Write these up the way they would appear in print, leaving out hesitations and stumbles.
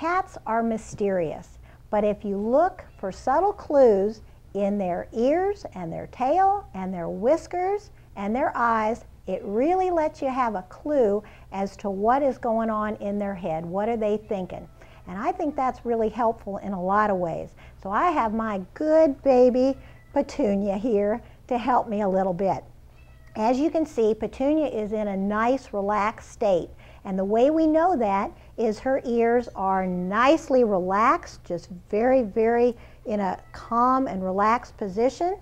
Cats are mysterious, but if you look for subtle clues in their ears and their tail and their whiskers and their eyes, it really lets you have a clue as to what is going on in their head. What are they thinking? And I think that's really helpful in a lot of ways. So I have my good baby Petunia here to help me a little bit. As you can see, Petunia is in a nice, relaxed state. And the way we know that is her ears are nicely relaxed, just very, very in a calm and relaxed position.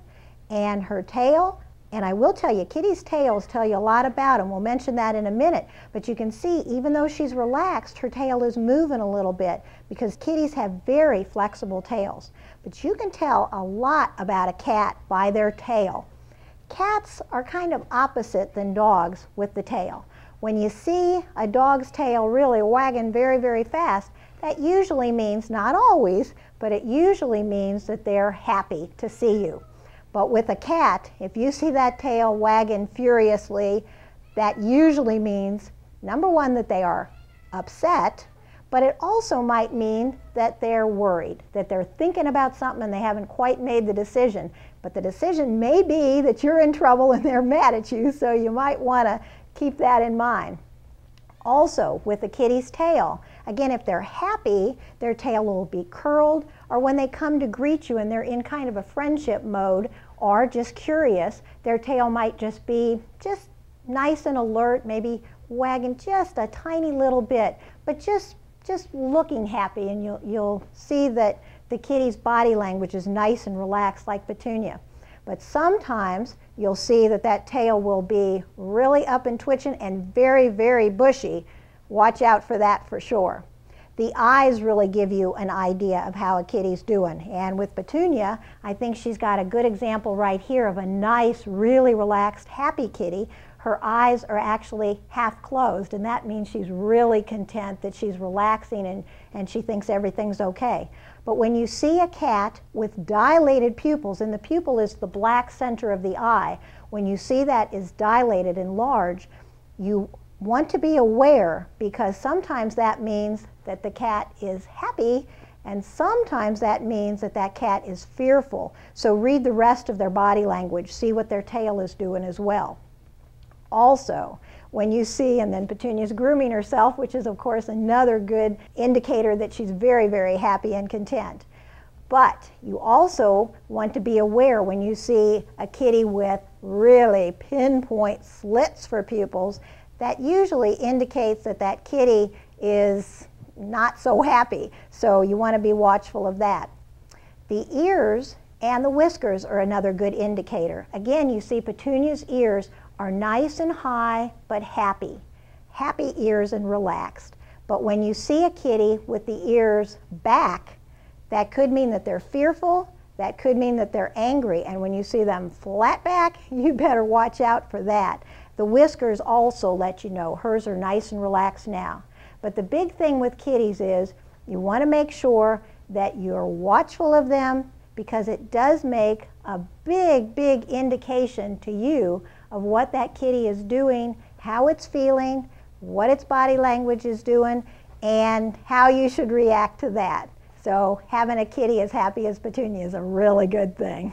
And her tail, and I will tell you, kitties' tails tell you a lot about them. We'll mention that in a minute. But you can see, even though she's relaxed, her tail is moving a little bit because kitties have very flexible tails. But you can tell a lot about a cat by their tail. Cats are kind of opposite than dogs with the tail. When you see a dog's tail really wagging very, very fast, that usually means, not always, but it usually means that they're happy to see you. But with a cat, if you see that tail wagging furiously, that usually means, number one, that they are upset, but it also might mean that they're worried, that they're thinking about something and they haven't quite made the decision. But the decision may be that you're in trouble and they're mad at you, so you might want to keep that in mind. Also, with a kitty's tail, again, if they're happy, their tail will be curled, or when they come to greet you and they're in kind of a friendship mode or just curious, their tail might just be just nice and alert, maybe wagging just a tiny little bit, but just looking happy, and you'll see that the kitty's body language is nice and relaxed like Petunia. But sometimes you'll see that that tail will be really up and twitching and very, very bushy. Watch out for that for sure. The eyes really give you an idea of how a kitty's doing. And with Petunia, I think she's got a good example right here of a nice, really relaxed, happy kitty. Her eyes are actually half closed, and that means she's really content, that she's relaxing and she thinks everything's okay. But when you see a cat with dilated pupils, and the pupil is the black center of the eye, when you see that is dilated and large, you want to be aware, because sometimes that means that the cat is happy, and sometimes that means that that cat is fearful. So read the rest of their body language, see what their tail is doing as well. Also, when you see, and then Petunia's grooming herself, which is of course another good indicator that she's very, very happy and content. But you also want to be aware when you see a kitty with really pinpoint slits for pupils, that usually indicates that that kitty is not so happy. So you want to be watchful of that. The ears and the whiskers are another good indicator. Again, you see Petunia's ears are nice and high, but happy. Happy ears and relaxed. But when you see a kitty with the ears back, that could mean that they're fearful, that could mean that they're angry, and when you see them flat back, you better watch out for that. The whiskers also let you know. Hers are nice and relaxed now. But the big thing with kitties is you want to make sure that you're watchful of them, because it does make a big, big indication to you of what that kitty is doing, how it's feeling, what its body language is doing, and how you should react to that. So having a kitty as happy as Petunia is a really good thing.